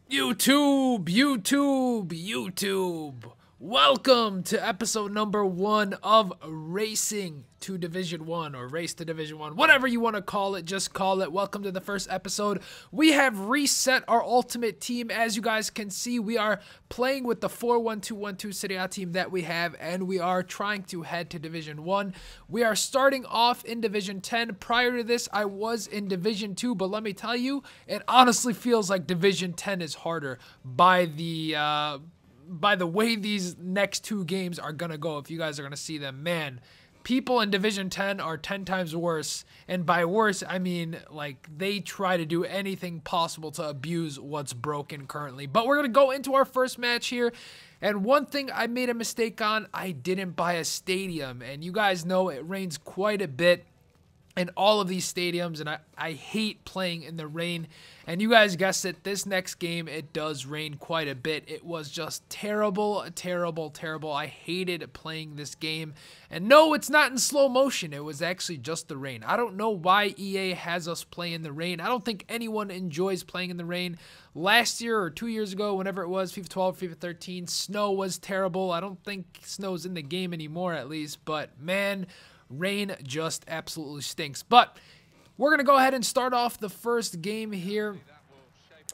YouTube. Welcome to episode number 1 of Racing to Division 1 or Race to Division 1. Whatever you want to call it, just call it. Welcome to the first episode. We have reset our ultimate team. As you guys can see, we are playing with the 4-1-2-1-2 Serie A team that we have, and we are trying to head to Division 1. We are starting off in Division 10. Prior to this, I was in Division 2, but let me tell you, it honestly feels like Division 10 is harder by the way these next 2 games are going to go. If you guys are going to see them, man, people in Division 10 are 10 times worse. And by worse, I mean, like, they try to do anything possible to abuse what's broken currently. But we're going to go into our first match here. And one thing I made a mistake on, I didn't buy a stadium. And you guys know it rains quite a bit in all of these stadiums, and I hate playing in the rain. And you guys guessed it, this next game, it does rain quite a bit. It was just terrible. I hated playing this game. And no, it's not in slow motion. It was actually just the rain. I don't know why EA has us play in the rain. I don't think anyone enjoys playing in the rain. Last year or 2 years ago, whenever it was, FIFA 12, FIFA 13, snow was terrible. I don't think snow's in the game anymore, at least. But, man, rain just absolutely stinks. But we're going to go ahead and start off the first game here.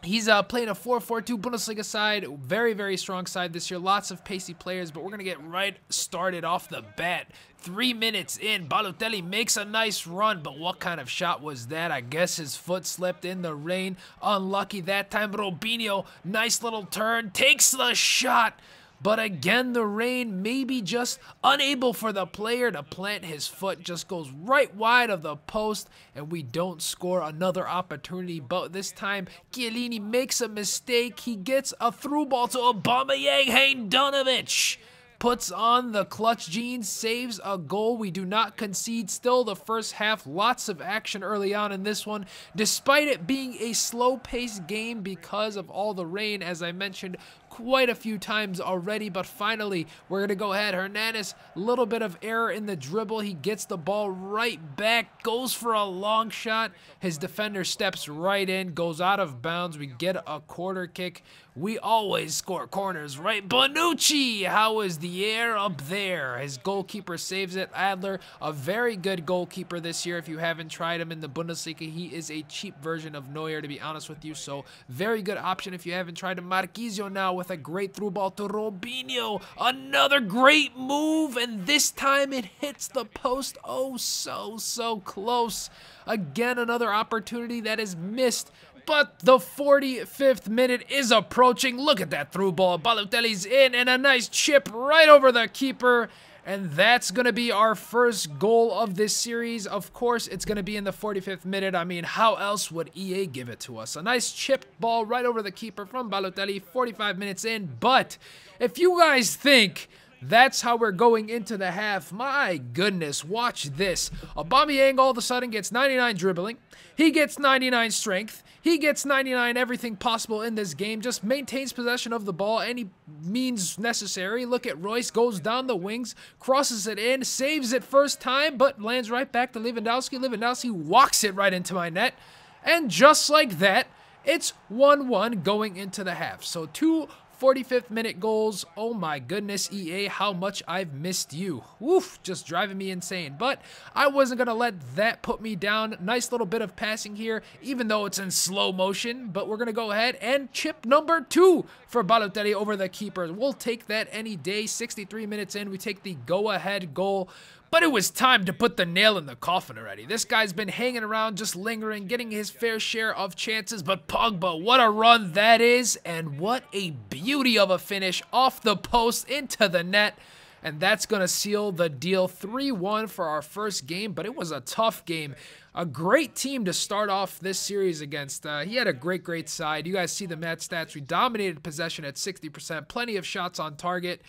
He's playing a 4-4-2 Bundesliga side. Very strong side this year. Lots of pacey players, but we're going to get right started off the bat. 3 minutes in, Balotelli makes a nice run, but what kind of shot was that? I guess his foot slipped in the rain. Unlucky that time. Robinho, nice little turn, takes the shot. But again, the rain maybe just unable for the player to plant his foot. Just goes right wide of the post, and we don't score another opportunity. But this time, Chiellini makes a mistake. He gets a through ball to Aubameyang. Handanovic puts on the clutch jeans, saves a goal. We do not concede still the first half. Lots of action early on in this one, despite it being a slow-paced game because of all the rain, as I mentioned quite a few times already. But finally, we're going to go ahead. Hernandez, a little bit of error in the dribble. He gets the ball right back, goes for a long shot. His defender steps right in, goes out of bounds. We get a corner kick. We always score corners, right? Bonucci, how is the air up there? His goalkeeper saves it. Adler, a very good goalkeeper this year. If you haven't tried him in the Bundesliga, he is a cheap version of Neuer, to be honest with you. So very good option if you haven't tried him. Marquinhos now with a great through ball to Robinho. Another great move, and this time it hits the post. Oh, so close. Again, another opportunity that is missed. But the 45th minute is approaching. Look at that through ball. Balotelli's in, and a nice chip right over the keeper. And that's going to be our first goal of this series. Of course, it's going to be in the 45th minute. I mean, how else would EA give it to us? A nice chipped ball right over the keeper from Balotelli, 45 minutes in. But if you guys think that's how we're going into the half, my goodness, watch this. Aubameyang all of a sudden gets 99 dribbling. He gets 99 strength. He gets 99 everything possible in this game. Just maintains possession of the ball any means necessary. Look at Royce, goes down the wings, crosses it in, saves it first time, but lands right back to Lewandowski. Lewandowski walks it right into my net. And just like that, it's 1-1 going into the half. So 2 45th minute goals. Oh my goodness, EA, how much I've missed you. Woof, just driving me insane. But I wasn't going to let that put me down. Nice little bit of passing here, even though it's in slow motion. But we're going to go ahead and chip number 2 for Balotelli over the keeper. We'll take that any day. 63 minutes in, we take the go-ahead goal. But it was time to put the nail in the coffin already. This guy's been hanging around, just lingering, getting his fair share of chances. But Pogba, what a run that is. And what a beauty of a finish off the post into the net. And that's going to seal the deal. 3-1 for our first game, but it was a tough game. A great team to start off this series against. He had a great side. You guys see the match stats. We dominated possession at 60%. Plenty of shots on target.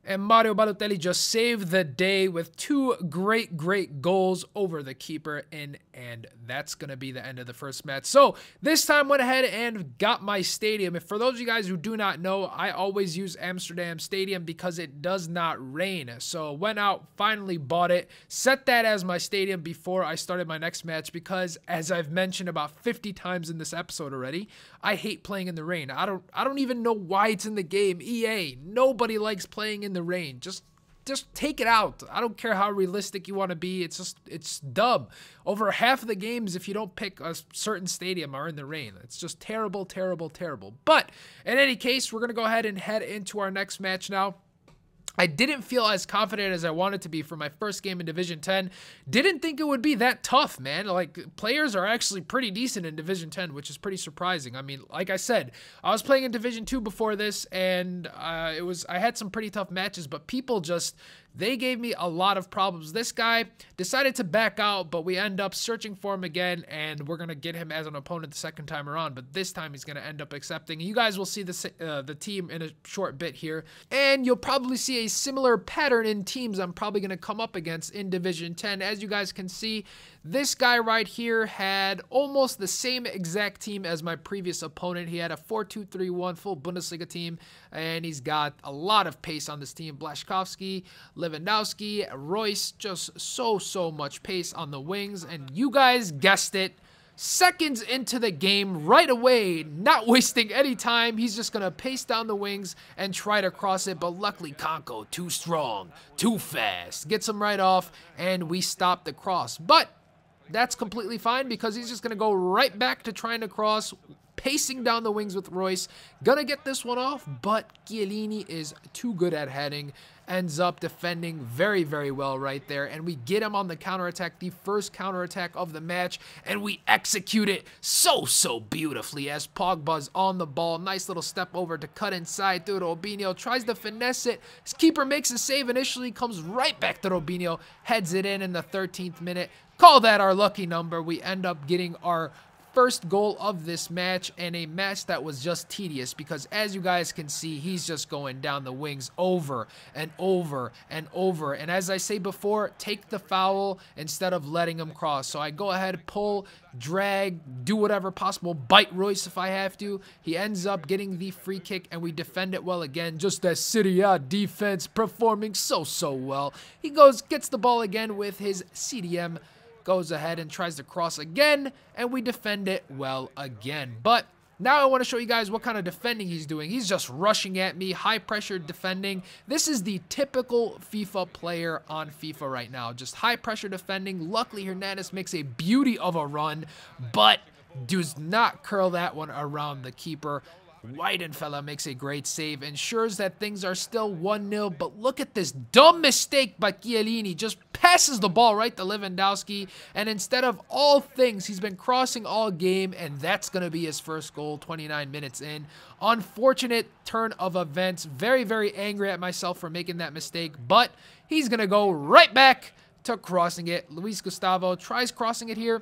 And Mario Balotelli just saved the day with 2 great goals over the keeper in and that's going to be the end of the first match. So this time went ahead and got my stadium. And for those of you guys who do not know, I always use Amsterdam Stadium because it does not rain. So went out, finally bought it, set that as my stadium before I started my next match because, as I've mentioned about 50 times in this episode already, I hate playing in the rain. I don't even know why it's in the game. EA, nobody likes playing in the rain. Just take it out. I don't care how realistic you want to be. It's dumb. Over half of the games, if you don't pick a certain stadium, are in the rain. It's just terrible, terrible, terrible. But in any case, we're going to go ahead and head into our next match now. I didn't feel as confident as I wanted to be for my first game in Division 10. Didn't think it would be that tough, man. Like, players are actually pretty decent in Division 10, which is pretty surprising. I mean, like I said, I was playing in Division 2 before this, and I had some pretty tough matches, but people just, they gave me a lot of problems. This guy decided to back out, but we end up searching for him again, and we're going to get him as an opponent the second time around, but this time he's going to end up accepting. You guys will see the team in a short bit here, and you'll probably see a similar pattern in teams I'm probably going to come up against in Division 10. As you guys can see, this guy right here had almost the same exact team as my previous opponent. He had a 4-2-3-1 full Bundesliga team, and he's got a lot of pace on this team. Blaszczykowski, Lewandowski, Royce, just so much pace on the wings, and you guys guessed it. Seconds into the game, right away, not wasting any time, he's just going to pace down the wings and try to cross it, but luckily Konko, too strong, too fast, gets him right off, and we stop the cross. But that's completely fine because he's just going to go right back to trying to cross, pacing down the wings with Royce. Gonna get this one off, but Chiellini is too good at heading. Ends up defending very well right there, and we get him on the counterattack, the first counterattack of the match, and we execute it so beautifully as Pogba's on the ball. Nice little step over to cut inside through to Robinho, tries to finesse it. His keeper makes a save initially, comes right back to Robinho, heads it in the 13th minute. Call that our lucky number. We end up getting our first goal of this match, and a match that was just tedious because, as you guys can see, he's just going down the wings over and over and over. And as I say before, take the foul instead of letting him cross. So I go ahead, pull, drag, do whatever possible, bite Royce if I have to. He ends up getting the free kick, and we defend it well again. Just that Serie A defense performing so well. He gets the ball again with his CDM, goes ahead and tries to cross again, and we defend it well again. But now I want to show you guys what kind of defending he's doing. He's just rushing at me, high pressure defending. This is the typical FIFA player on FIFA right now. Just high pressure defending. Luckily, Hernandez makes a beauty of a run, but does not curl that one around the keeper. Weidenfeller makes a great save, ensures that things are still 1-0, but look at this dumb mistake by Chiellini. Just passes the ball right to Lewandowski, and instead of all things, he's been crossing all game, and that's going to be his first goal 29 minutes in. Unfortunate turn of events. Very angry at myself for making that mistake, but he's going to go right back to crossing it. Luis Gustavo tries crossing it here.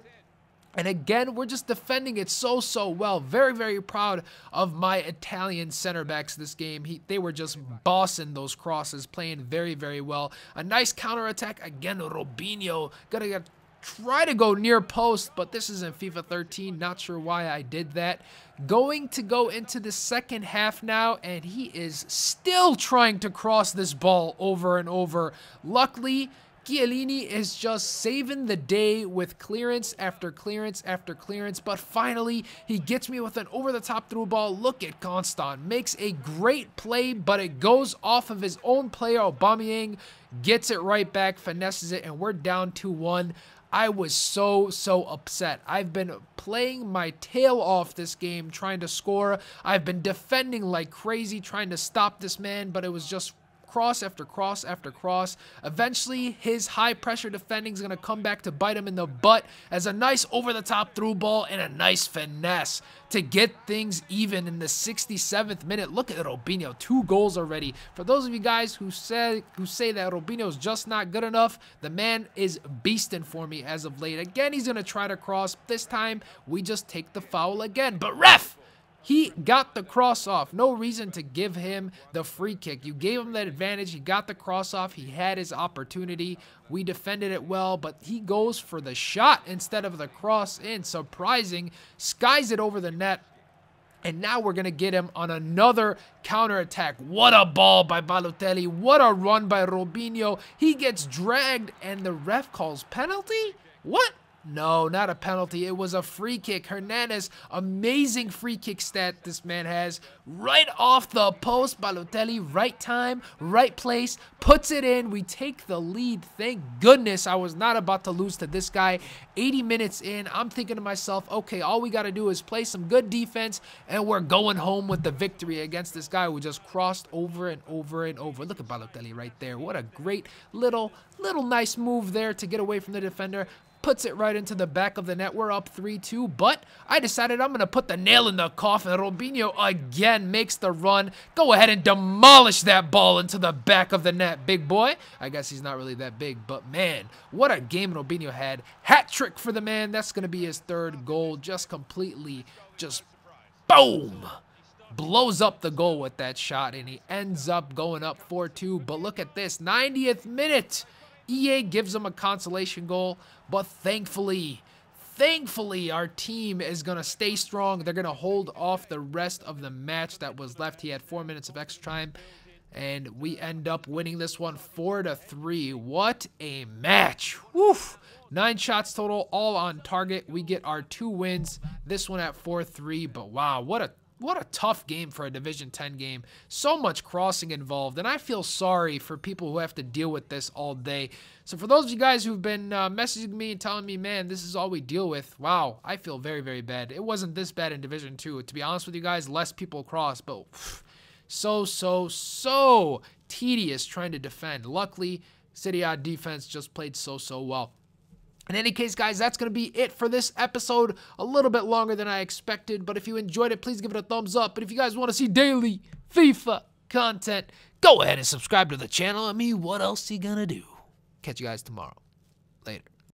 And again, we're just defending it so well. Very proud of my Italian center backs this game. They were just bossing those crosses, playing very well. A nice counterattack. Again, Robinho gonna try to go near post, but this is in FIFA 13. Not sure why I did that. Going to go into the second half now, and he is still trying to cross this ball over and over. Luckily, Chiellini is just saving the day with clearance after clearance after clearance, but finally he gets me with an over-the-top through ball. Look at Constant, makes a great play, but it goes off of his own player. Aubameyang gets it right back, finesses it, and we're down 2-1. I was so upset. I've been playing my tail off this game trying to score. I've been defending like crazy trying to stop this man, but it was just cross after cross after cross. Eventually, his high pressure defending is going to come back to bite him in the butt as a nice over-the-top through ball and a nice finesse to get things even in the 67th minute. Look at Robinho, 2 goals already. For those of you guys who say that Robinho is just not good enough, the man is beasting for me as of late. Again, he's going to try to cross. This time, we just take the foul again. But ref! He got the cross off. No reason to give him the free kick. You gave him that advantage. He got the cross off. He had his opportunity. We defended it well, but he goes for the shot instead of the cross in. Surprising. Skies it over the net. And now we're going to get him on another counterattack. What a ball by Balotelli. What a run by Robinho. He gets dragged and the ref calls penalty? What? No, not a penalty. It was a free kick. Hernandez, amazing free kick stat this man has. Right off the post, Balotelli, right time, right place, puts it in. We take the lead. Thank goodness I was not about to lose to this guy. 80 minutes in, I'm thinking to myself, okay, all we got to do is play some good defense, and we're going home with the victory against this guy who just crossed over and over and over. Look at Balotelli right there. What a great little nice move there to get away from the defender. Puts it right into the back of the net. We're up 3-2, but I decided I'm going to put the nail in the coffin. Robinho again makes the run. Go ahead and demolish that ball into the back of the net, big boy. I guess he's not really that big, but man, what a game Robinho had. Hat trick for the man. That's going to be his third goal. Just completely, just boom. Blows up the goal with that shot, and he ends up going up 4-2. But look at this, 90th minute. EA gives him a consolation goal, but thankfully, our team is going to stay strong. They're going to hold off the rest of the match that was left. He had 4 minutes of extra time, and we end up winning this one 4-3. What a match. Woof. 9 shots total, all on target. We get our 2 wins, this one at 4-3, but wow, what a tough game for a Division 10 game. So much crossing involved, and I feel sorry for people who have to deal with this all day. So for those of you guys who've been messaging me and telling me, man, this is all we deal with, wow, I feel very, very bad. It wasn't this bad in Division 2. To be honest with you guys, less people cross, but so tedious trying to defend. Luckily, City A defense just played so well. In any case, guys, that's going to be it for this episode. A little bit longer than I expected, but if you enjoyed it, please give it a thumbs up. But if you guys want to see daily FIFA content, go ahead and subscribe to the channel. I mean, what else you going to do? Catch you guys tomorrow. Later.